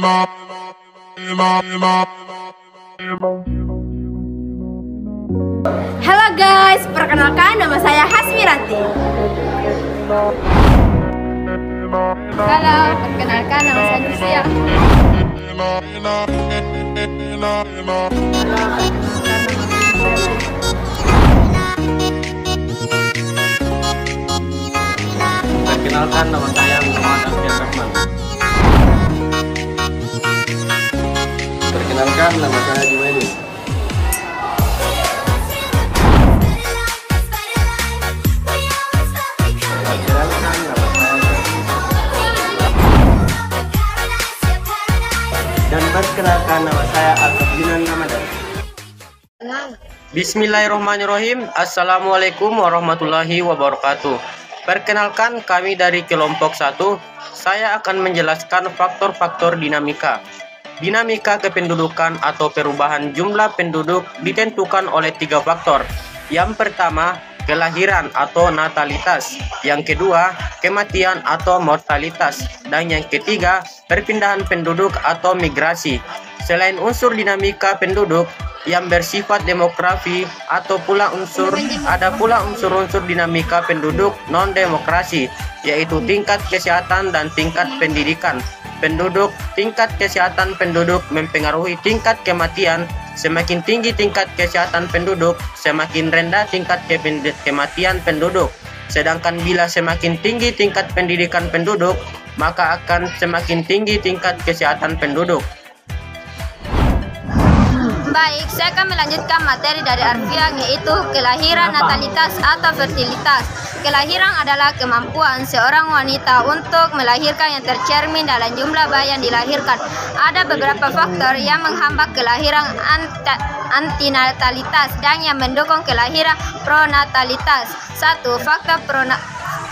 Halo guys, perkenalkan nama saya Hasmiranti. Halo, perkenalkan nama saya Nusia. Perkenalkan nama saya Muhammad Alfian Rahman. Perkenalkan nama saya Jumaidi. Dan perkenalkan nama saya Al-Fadlinan Ramadan. Bismillahirrahmanirrahim. Assalamualaikum warahmatullahi wabarakatuh. Perkenalkan, kami dari kelompok 1. Saya akan menjelaskan faktor-faktor dinamika. Dinamika kependudukan atau perubahan jumlah penduduk ditentukan oleh 3 faktor. Yang pertama, kelahiran atau natalitas. Yang kedua, kematian atau mortalitas. Dan yang ketiga, perpindahan penduduk atau migrasi. Selain unsur dinamika penduduk yang bersifat demografi ada pula unsur-unsur dinamika penduduk non-demokrasi, yaitu tingkat kesehatan dan tingkat pendidikan penduduk. Tingkat kesehatan penduduk mempengaruhi tingkat kematian. Semakin tinggi tingkat kesehatan penduduk, semakin rendah tingkat kematian penduduk. Sedangkan bila semakin tinggi tingkat pendidikan penduduk, maka akan semakin tinggi tingkat kesehatan penduduk. Baik, saya akan melanjutkan materi dari Arfian, yaitu kelahiran, natalitas atau fertilitas. Kelahiran adalah kemampuan seorang wanita untuk melahirkan yang tercermin dalam jumlah bayi yang dilahirkan. Ada beberapa faktor yang menghambat kelahiran antinatalitas dan yang mendukung kelahiran pronatalitas. 1. Faktor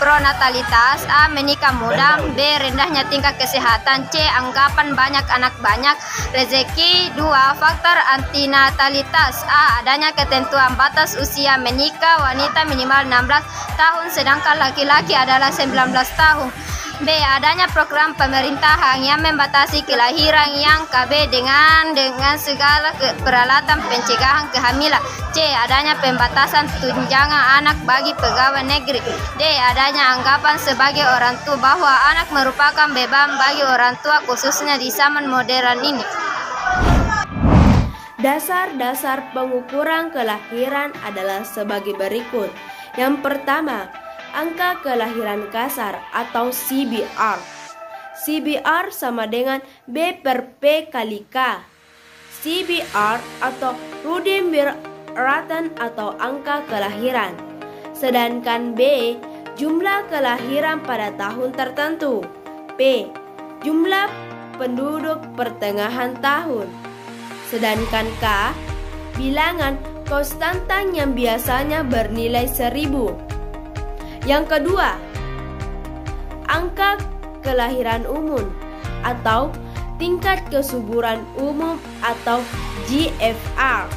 pronatalitas: A. Menikah muda. B. Rendahnya tingkat kesehatan. C. Anggapan banyak anak banyak rezeki. 2. Faktor antinatalitas: A. Adanya ketentuan batas usia menikah wanita minimal 16 tahun sedangkan laki-laki adalah 19 tahun. B. Adanya program pemerintahan yang membatasi kelahiran yang KB dengan segala peralatan pencegahan kehamilan. C. Adanya pembatasan tunjangan anak bagi pegawai negeri. D. Adanya anggapan sebagai orang tua bahwa anak merupakan beban bagi orang tua, khususnya di zaman modern ini. Dasar-dasar pengukuran kelahiran adalah sebagai berikut. Yang pertama, angka kelahiran kasar atau CBR. CBR sama dengan B per P kali K. CBR atau Rudenbirraten atau angka kelahiran. Sedangkan B, jumlah kelahiran pada tahun tertentu. P, jumlah penduduk pertengahan tahun. Sedangkan K, bilangan konstantan yang biasanya bernilai 1000. Yang kedua, angka kelahiran umum atau tingkat kesuburan umum atau GFR.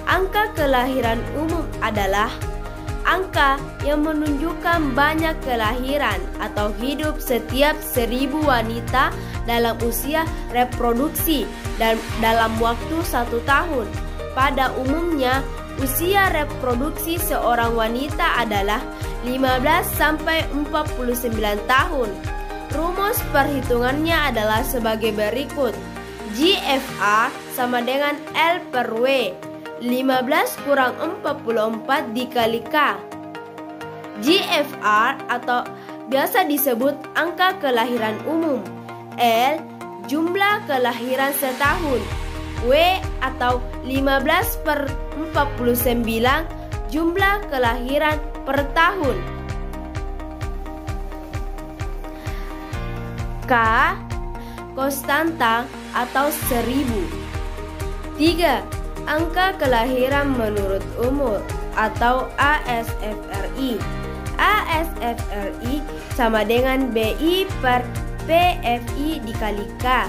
Angka kelahiran umum adalah angka yang menunjukkan banyak kelahiran atau hidup setiap 1000 wanita dalam usia reproduksi dan dalam waktu 1 tahun. Pada umumnya, usia reproduksi seorang wanita adalah 15 sampai 49 tahun. Rumus perhitungannya adalah sebagai berikut. GFR sama dengan L per W. 15 kurang 44 dikali K. GFR atau biasa disebut angka kelahiran umum. L, jumlah kelahiran setahun. W atau 15 per 49, jumlah kelahiran per tahun. K, konstanta atau 1000. 3. Angka kelahiran menurut umur atau ASFRI. ASFRI sama dengan BI per PFI dikali K.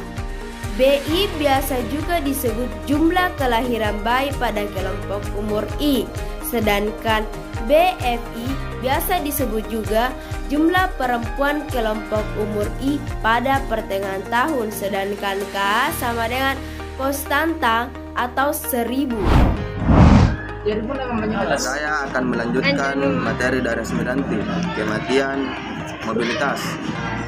BI biasa juga disebut jumlah kelahiran bayi pada kelompok umur I, sedangkan BFI biasa disebut juga jumlah perempuan kelompok umur I pada pertengahan tahun, sedangkan K sama dengan konstanta atau 1000. Saya akan melanjutkan materi dari 9T, kematian mobilitas.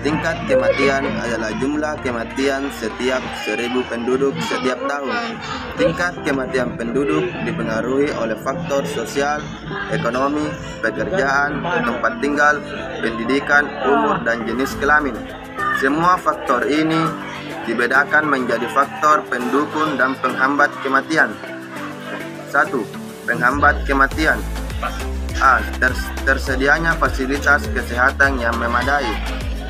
Tingkat kematian adalah jumlah kematian setiap 1000 penduduk setiap tahun. Tingkat kematian penduduk dipengaruhi oleh faktor sosial, ekonomi, pekerjaan, tempat tinggal, pendidikan, umur, dan jenis kelamin. Semua faktor ini dibedakan menjadi faktor pendukung dan penghambat kematian. 1. Penghambat kematian. A. Tersedianya fasilitas kesehatan yang memadai.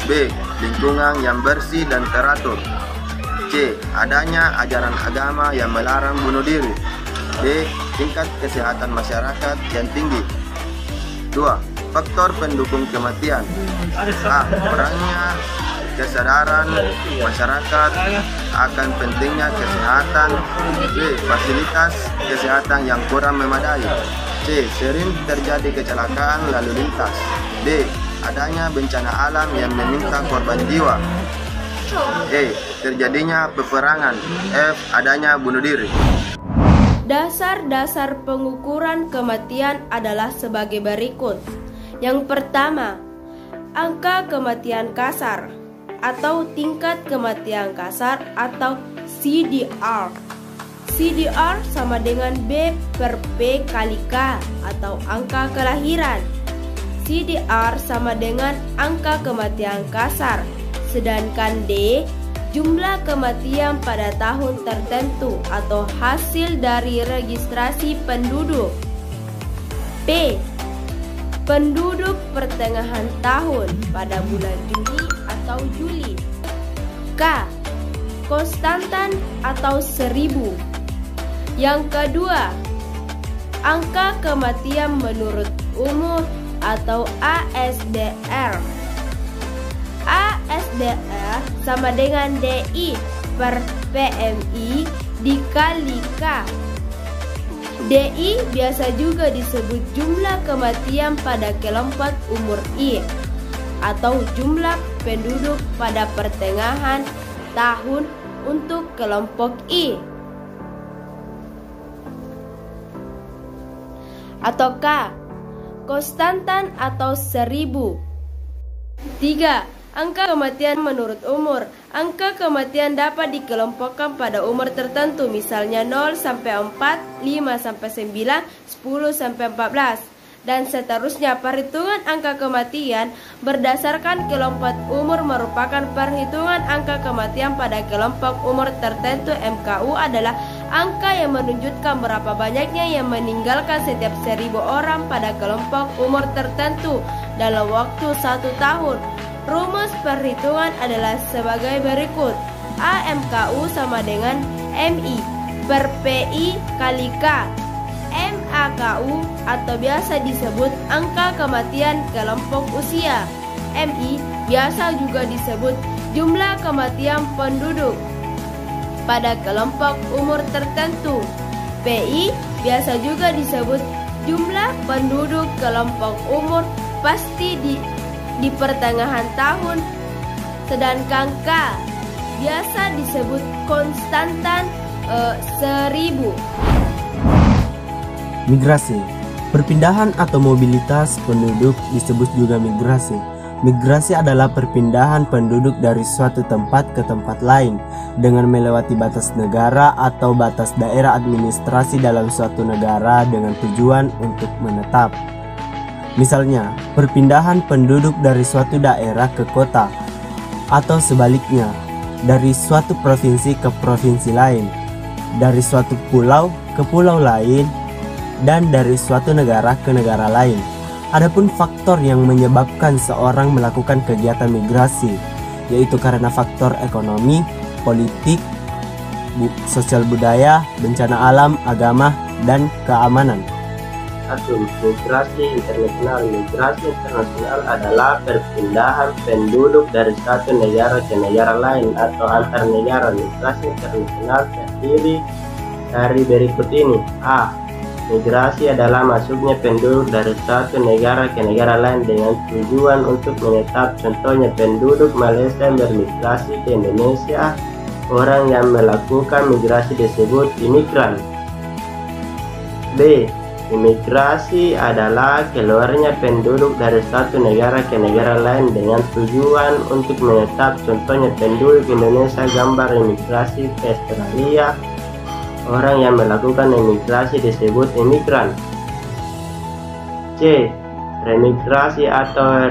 B. Lingkungan yang bersih dan teratur. C. Adanya ajaran agama yang melarang bunuh diri. D. Tingkat kesehatan masyarakat yang tinggi. 2. Faktor pendukung kematian. A. Kurangnya kesadaran masyarakat akan pentingnya kesehatan. B. Fasilitas kesehatan yang kurang memadai. C. Sering terjadi kecelakaan lalu lintas. D. Adanya bencana alam yang meminta korban jiwa. E. Terjadinya peperangan. F. Adanya bunuh diri. Dasar-dasar pengukuran kematian adalah sebagai berikut. Yang pertama, angka kematian kasar atau tingkat kematian kasar atau CDR. CDR sama dengan B per P kali K atau angka kelahiran. CDR sama dengan angka kematian kasar, sedangkan D jumlah kematian pada tahun tertentu atau hasil dari registrasi penduduk. P penduduk pertengahan tahun pada bulan Juni atau Juli. K konstantan atau 1000. Yang kedua, angka kematian menurut umur atau ASDR. ASDR sama dengan DI per PMI dikali K. DI biasa juga disebut jumlah kematian pada kelompok umur I atau jumlah penduduk pada pertengahan tahun untuk kelompok I. Atau K, konstantan atau 1000. 3. Angka kematian menurut umur. Angka kematian dapat dikelompokkan pada umur tertentu, misalnya 0 sampai 4, 5 sampai 9, 10 sampai 14, dan seterusnya. Perhitungan angka kematian berdasarkan kelompok umur merupakan perhitungan angka kematian pada kelompok umur tertentu. MKU adalah angka yang menunjukkan berapa banyaknya yang meninggalkan setiap 1000 orang pada kelompok umur tertentu dalam waktu 1 tahun. Rumus perhitungan adalah sebagai berikut. AMKU sama dengan MI per PI kali K. MAKU atau biasa disebut angka kematian kelompok usia. MI biasa juga disebut jumlah kematian penduduk pada kelompok umur tertentu. PI biasa juga disebut jumlah penduduk kelompok umur pasti di pertengahan tahun, sedangkan K biasa disebut konstantan 1000. Migrasi. Perpindahan atau mobilitas penduduk disebut juga migrasi. Migrasi adalah perpindahan penduduk dari suatu tempat ke tempat lain dengan melewati batas negara atau batas daerah administrasi dalam suatu negara dengan tujuan untuk menetap. Misalnya, perpindahan penduduk dari suatu daerah ke kota, atau sebaliknya, dari suatu provinsi ke provinsi lain, dari suatu pulau ke pulau lain, dan dari suatu negara ke negara lain. Adapun faktor yang menyebabkan seorang melakukan kegiatan migrasi, yaitu karena faktor ekonomi, politik, sosial budaya, bencana alam, agama, dan keamanan. 1. Migrasi internasional. Migrasi internasional adalah perpindahan penduduk dari satu negara ke negara lain atau antar negara. Migrasi internasional terdiri dari berikut ini. A. Migrasi adalah masuknya penduduk dari satu negara ke negara lain dengan tujuan untuk menetap. Contohnya penduduk Malaysia bermigrasi ke Indonesia. Orang yang melakukan migrasi disebut imigran. B. Imigrasi adalah keluarnya penduduk dari satu negara ke negara lain dengan tujuan untuk menetap. Contohnya penduduk Indonesia, gambar imigrasi ke Australia. Orang yang melakukan imigrasi disebut imigran. C. Remigrasi atau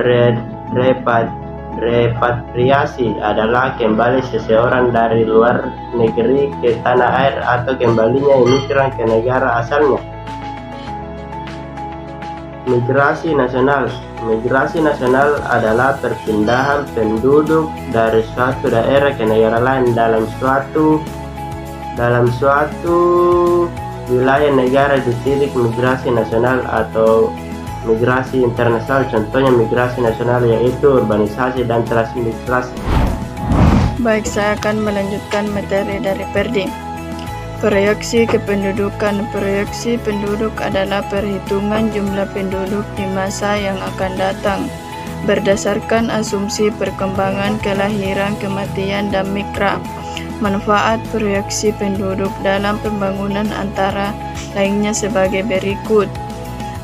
repatriasi adalah kembali seseorang dari luar negeri ke tanah air atau kembalinya imigran ke negara asalnya. Migrasi nasional. Migrasi nasional adalah perpindahan penduduk dari suatu daerah ke negara lain dalam suatu wilayah negara di titik migrasi nasional atau migrasi internasional. Contohnya migrasi nasional yaitu urbanisasi dan transmigrasi. Baik, saya akan melanjutkan materi dari Perdi. Proyeksi kependudukan. Proyeksi penduduk adalah perhitungan jumlah penduduk di masa yang akan datang berdasarkan asumsi perkembangan, kelahiran, kematian, dan mikra. Manfaat proyeksi penduduk dalam pembangunan antara lainnya sebagai berikut.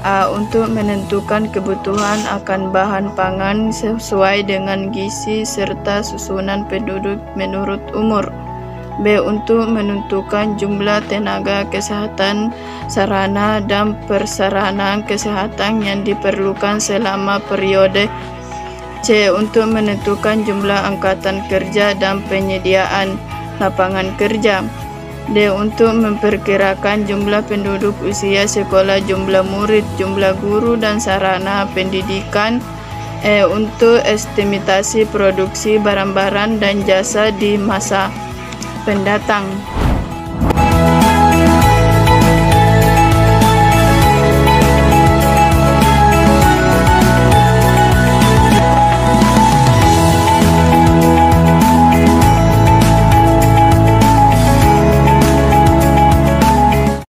A. Untuk menentukan kebutuhan akan bahan pangan sesuai dengan gizi serta susunan penduduk menurut umur. B. Untuk menentukan jumlah tenaga kesehatan, sarana dan prasarana kesehatan yang diperlukan selama periode. C. Untuk menentukan jumlah angkatan kerja dan penyediaan lapangan kerja. D. Untuk memperkirakan jumlah penduduk, usia sekolah, jumlah murid, jumlah guru dan sarana pendidikan. E. Untuk estimasi produksi barang-barang dan jasa di masa pendatang.